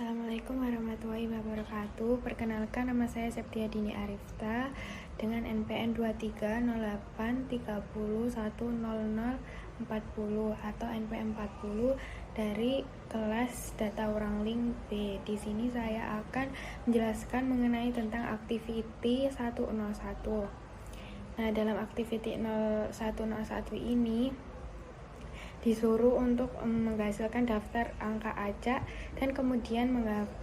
Assalamualaikum warahmatullahi wabarakatuh. Perkenalkan, nama saya Septia Dini Arifta dengan NPN 230830100040 atau NPM 40 dari kelas Data Wrangling B. Di sini saya akan menjelaskan mengenai tentang activity 101. Nah, dalam activity 101 ini disuruh untuk menghasilkan daftar angka acak dan kemudian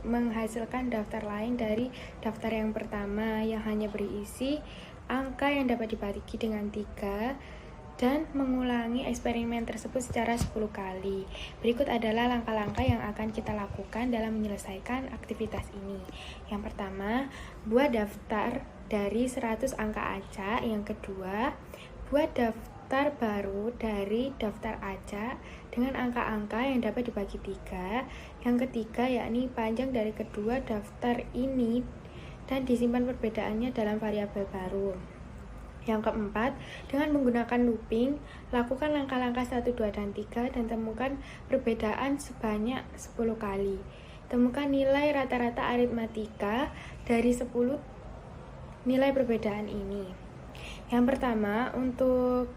menghasilkan daftar lain dari daftar yang pertama yang hanya berisi angka yang dapat dibagi dengan 3 dan mengulangi eksperimen tersebut secara 10 kali. Berikut adalah langkah-langkah yang akan kita lakukan dalam menyelesaikan aktivitas ini. Yang pertama, buat daftar dari 100 angka acak. Yang kedua, buat daftar baru dari daftar acak dengan angka-angka yang dapat dibagi 3. Yang ketiga, yakni panjang dari kedua daftar ini dan disimpan perbedaannya dalam variabel baru. Yang keempat, dengan menggunakan looping, lakukan langkah-langkah 1, 2, dan 3 dan temukan perbedaan sebanyak 10 kali. Temukan nilai rata-rata aritmatika dari 10 nilai perbedaan ini. Yang pertama, untuk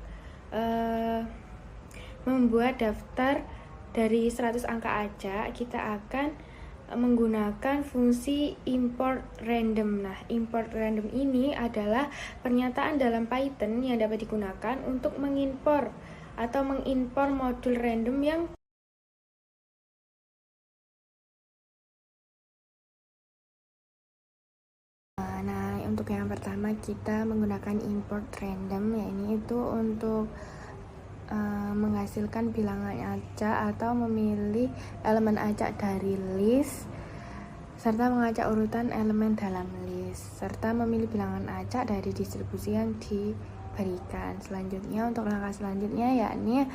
membuat daftar dari 100 angka acak, kita akan menggunakan fungsi import random. Nah, import random ini adalah pernyataan dalam Python yang dapat digunakan untuk mengimpor atau mengimpor modul random yang untuk yang pertama kita menggunakan import random, yaitu untuk menghasilkan bilangan acak atau memilih elemen acak dari list serta mengacak urutan elemen dalam list serta memilih bilangan acak dari distribusi yang diberikan. Selanjutnya, untuk langkah selanjutnya yakni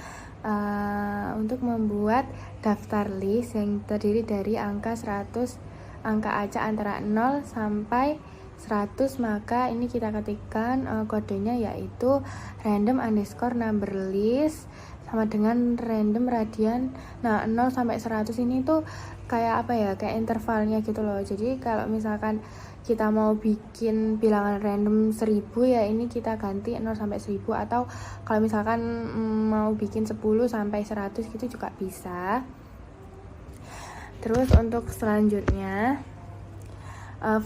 untuk membuat daftar list yang terdiri dari angka 100 angka acak antara 0 sampai 100, maka ini kita ketikkan kodenya yaitu random underscore number list sama dengan random radian. Nah, 0 sampai 100 ini tuh kayak apa ya, kayak intervalnya gitu loh. Jadi kalau misalkan kita mau bikin bilangan random 1000, ya ini kita ganti 0 sampai 1000, atau kalau misalkan mau bikin 10 sampai 100 gitu juga bisa. Terus untuk selanjutnya,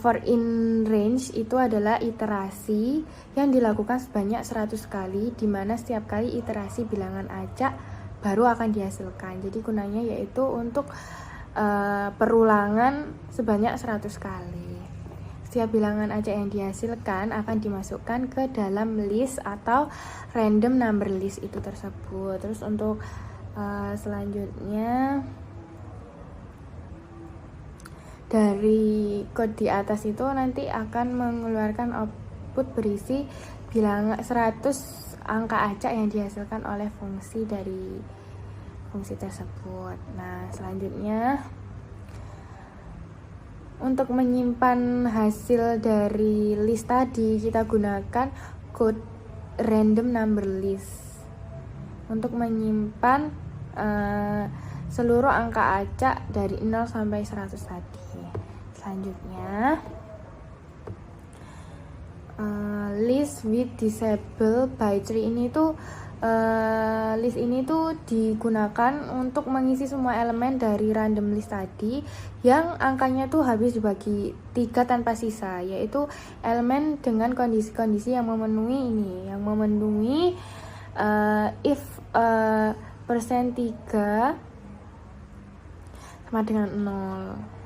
for in range itu adalah iterasi yang dilakukan sebanyak 100 kali, di mana setiap kali iterasi bilangan acak baru akan dihasilkan. Jadi gunanya yaitu untuk perulangan sebanyak 100 kali. Setiap bilangan acak yang dihasilkan akan dimasukkan ke dalam list atau random number list itu tersebut. Terus untuk selanjutnya, dari code di atas itu nanti akan mengeluarkan output berisi bilangan 100 angka acak yang dihasilkan oleh fungsi dari fungsi tersebut. Nah, selanjutnya untuk menyimpan hasil dari list tadi, kita gunakan code random number list untuk menyimpan seluruh angka acak dari 0 sampai 100 tadi. Selanjutnya, list with disable by tree ini tuh list ini tuh digunakan untuk mengisi semua elemen dari random list tadi yang angkanya tuh habis dibagi 3 tanpa sisa, yaitu elemen dengan kondisi-kondisi yang memenuhi ini, yang memenuhi if persen 3 sama dengan 0.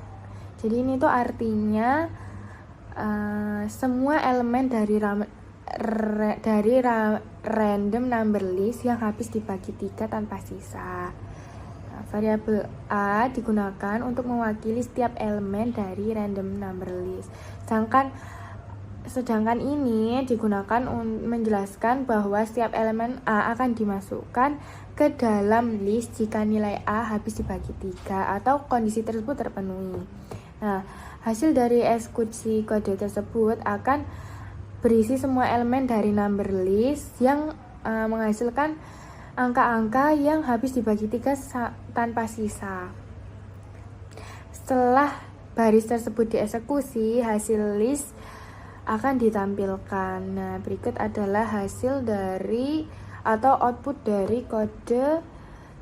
Jadi ini tuh artinya semua elemen dari random number list yang habis dibagi 3 tanpa sisa. Nah, variabel A digunakan untuk mewakili setiap elemen dari random number list. Sedangkan ini digunakan untuk menjelaskan bahwa setiap elemen A akan dimasukkan ke dalam list jika nilai A habis dibagi 3 atau kondisi tersebut terpenuhi. Nah, hasil dari eksekusi kode tersebut akan berisi semua elemen dari number list yang menghasilkan angka-angka yang habis dibagi 3 tanpa sisa. Setelah baris tersebut dieksekusi, hasil list akan ditampilkan. Nah, berikut adalah hasil dari atau output dari kode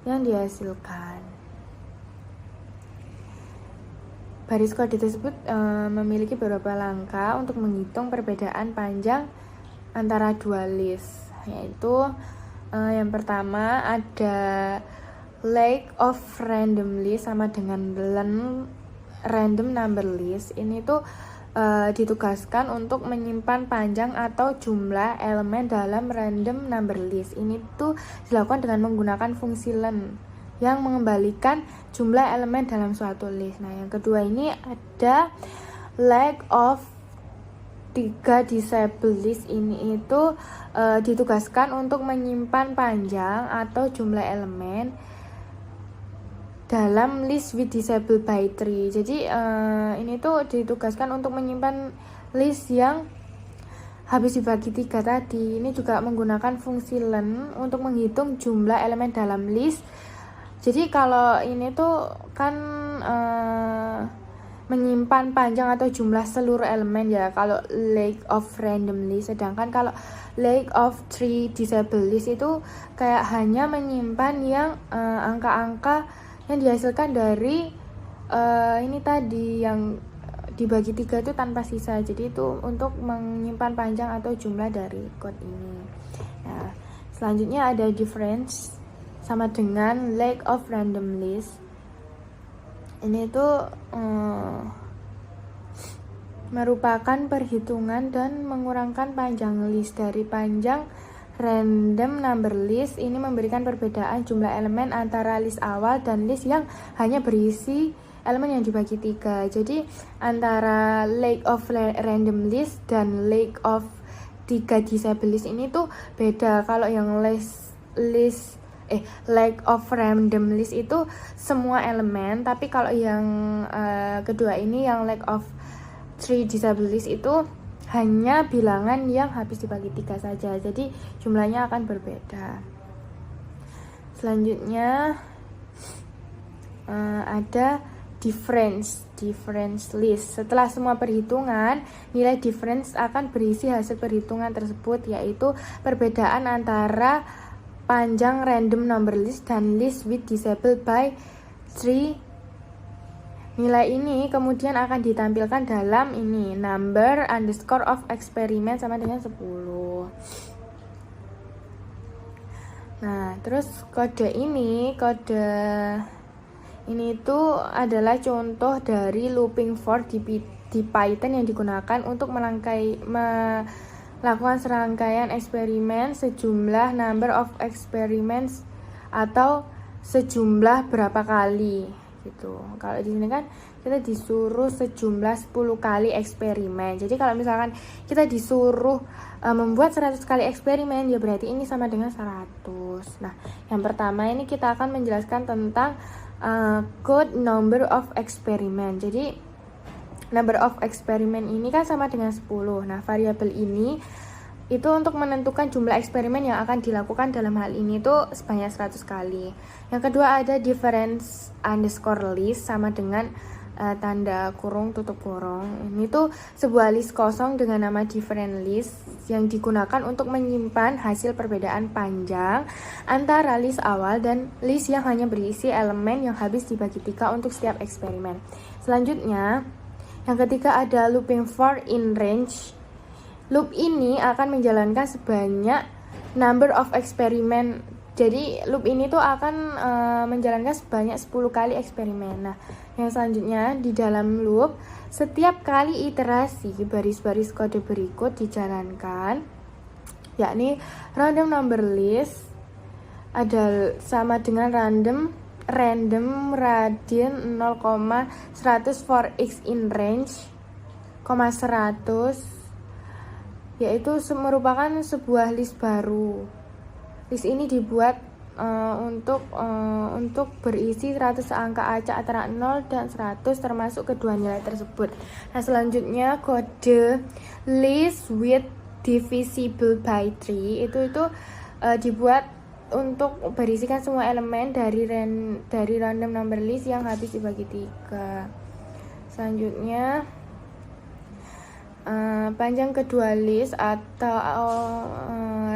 yang dihasilkan. Baris kode tersebut memiliki beberapa langkah untuk menghitung perbedaan panjang antara dua list, yaitu yang pertama ada length of random list sama dengan random number list. Ini tuh ditugaskan untuk menyimpan panjang atau jumlah elemen dalam random number list. Ini tuh dilakukan dengan menggunakan fungsi len yang mengembalikan jumlah elemen dalam suatu list. Nah, yang kedua ini ada length of 3 disable list. Ini itu ditugaskan untuk menyimpan panjang atau jumlah elemen dalam list with disable by 3. Jadi ini tuh ditugaskan untuk menyimpan list yang habis dibagi 3 tadi. Ini juga menggunakan fungsi len untuk menghitung jumlah elemen dalam list. Jadi kalau ini tuh kan menyimpan panjang atau jumlah seluruh elemen ya, kalau length of random list. Sedangkan kalau length of 3 disable list itu kayak hanya menyimpan yang angka-angka yang dihasilkan dari ini tadi yang dibagi 3 itu tanpa sisa. Jadi itu untuk menyimpan panjang atau jumlah dari code ini. Nah, selanjutnya ada difference sama dengan length of random list. Ini itu merupakan perhitungan dan mengurangkan panjang list dari panjang random number list. Ini memberikan perbedaan jumlah elemen antara list awal dan list yang hanya berisi elemen yang dibagi 3. Jadi antara length of random list dan length of 3 disable list ini tuh beda. Kalau yang length of random list itu semua elemen, tapi kalau yang kedua ini yang length of 3 disable list itu hanya bilangan yang habis dibagi 3 saja. Jadi jumlahnya akan berbeda. Selanjutnya ada difference list. Setelah semua perhitungan, nilai difference akan berisi hasil perhitungan tersebut, yaitu perbedaan antara panjang random number list dan list with disable by 3. Nilai ini kemudian akan ditampilkan dalam ini number underscore of experiment sama dengan 10. Nah, terus kode ini itu adalah contoh dari looping for di Python yang digunakan untuk melakukan serangkaian eksperimen sejumlah number of experiments atau sejumlah berapa kali gitu. Kalau di sini kan kita disuruh sejumlah 10 kali eksperimen. Jadi kalau misalkan kita disuruh membuat 100 kali eksperimen, ya berarti ini sama dengan 100. Nah, yang pertama ini kita akan menjelaskan tentang code number of experiment. Jadi number of experiment ini kan sama dengan 10. Nah, variabel ini itu untuk menentukan jumlah eksperimen yang akan dilakukan dalam hal ini tuh sebanyak 100 kali. Yang kedua ada difference underscore list sama dengan tanda kurung tutup kurung. Ini tuh sebuah list kosong dengan nama different list yang digunakan untuk menyimpan hasil perbedaan panjang antara list awal dan list yang hanya berisi elemen yang habis dibagi 3 untuk setiap eksperimen. Selanjutnya, yang ketiga ada looping for in range. Loop ini akan menjalankan sebanyak number of experiment. Jadi loop ini tuh akan menjalankan sebanyak 10 kali eksperimen. Nah, yang selanjutnya di dalam loop, setiap kali iterasi baris-baris kode berikut dijalankan, yakni random number list ada sama dengan random radian 0,100 for x in range, 100 yaitu merupakan sebuah list baru. List ini dibuat untuk berisi 100 angka acak antara 0 dan 100 termasuk kedua nilai tersebut. Nah, selanjutnya kode list with divisible by 3 itu dibuat untuk berisikan semua elemen dari random number list yang habis dibagi 3. Selanjutnya panjang kedua list atau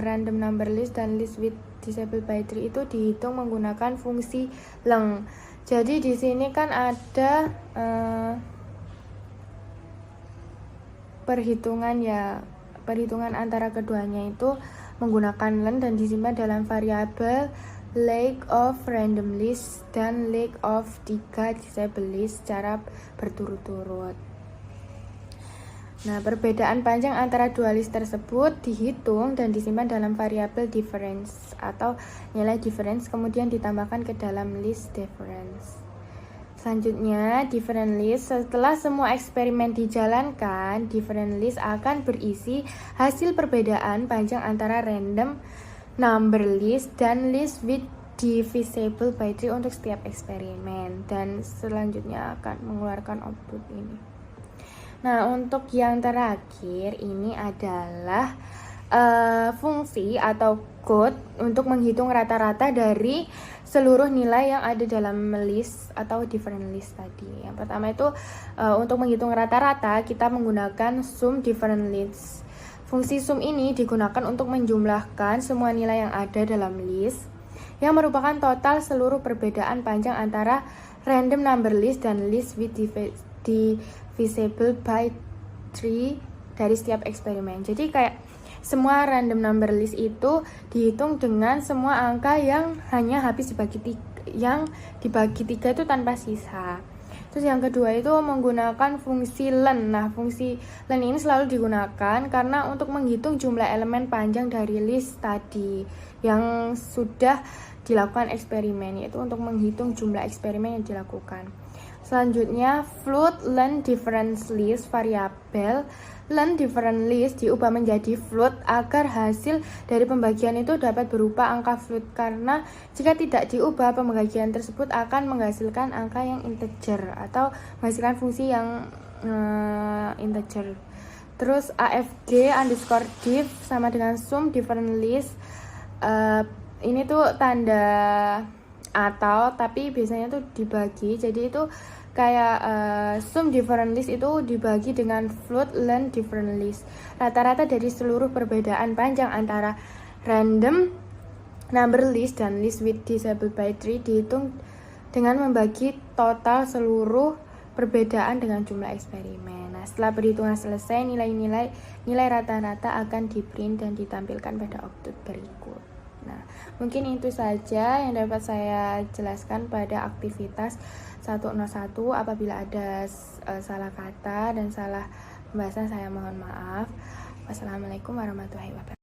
random number list dan list with disabled by tree itu dihitung menggunakan fungsi leng. Jadi di sini kan ada perhitungan antara keduanya itu menggunakan len dan disimpan dalam variabel length of random list dan length of 3 disabled list secara berturut-turut. Nah, perbedaan panjang antara dua list tersebut dihitung dan disimpan dalam variabel difference atau nilai difference, kemudian ditambahkan ke dalam list difference. Selanjutnya, different list. Setelah semua eksperimen dijalankan, different list akan berisi hasil perbedaan panjang antara random number list dan list with divisible by 3 untuk setiap eksperimen, dan selanjutnya akan mengeluarkan output ini. Nah, untuk yang terakhir ini adalah fungsi atau code untuk menghitung rata-rata dari seluruh nilai yang ada dalam list atau different list tadi. Yang pertama itu untuk menghitung rata-rata kita menggunakan sum different list. Fungsi sum ini digunakan untuk menjumlahkan semua nilai yang ada dalam list yang merupakan total seluruh perbedaan panjang antara random number list dan list with divisible by 3 dari setiap eksperimen. Jadi kayak semua random number list itu dihitung dengan semua angka yang hanya habis dibagi 3 itu tanpa sisa. Terus yang kedua itu menggunakan fungsi len. Nah, fungsi len ini selalu digunakan karena untuk menghitung jumlah elemen panjang dari list tadi yang sudah dilakukan eksperimen, yaitu untuk menghitung jumlah eksperimen yang dilakukan. Selanjutnya, float len difference list. Variabel len different list diubah menjadi float agar hasil dari pembagian itu dapat berupa angka float, karena jika tidak diubah, pembagian tersebut akan menghasilkan angka yang integer atau menghasilkan fungsi yang integer. Terus AFG underscore div sama dengan sum different list. Ini tuh tanda atau tapi biasanya tuh dibagi, jadi itu kayak sum different list itu dibagi dengan float len different list. Rata-rata dari seluruh perbedaan panjang antara random number list dan list with disabled by 3 dihitung dengan membagi total seluruh perbedaan dengan jumlah eksperimen. Nah, setelah perhitungan selesai, nilai rata-rata akan di-print dan ditampilkan pada output berikut. Nah, mungkin itu saja yang dapat saya jelaskan pada aktivitas 101. Apabila ada salah kata dan salah pembahasan, saya mohon maaf. Wassalamualaikum warahmatullahi wabarakatuh.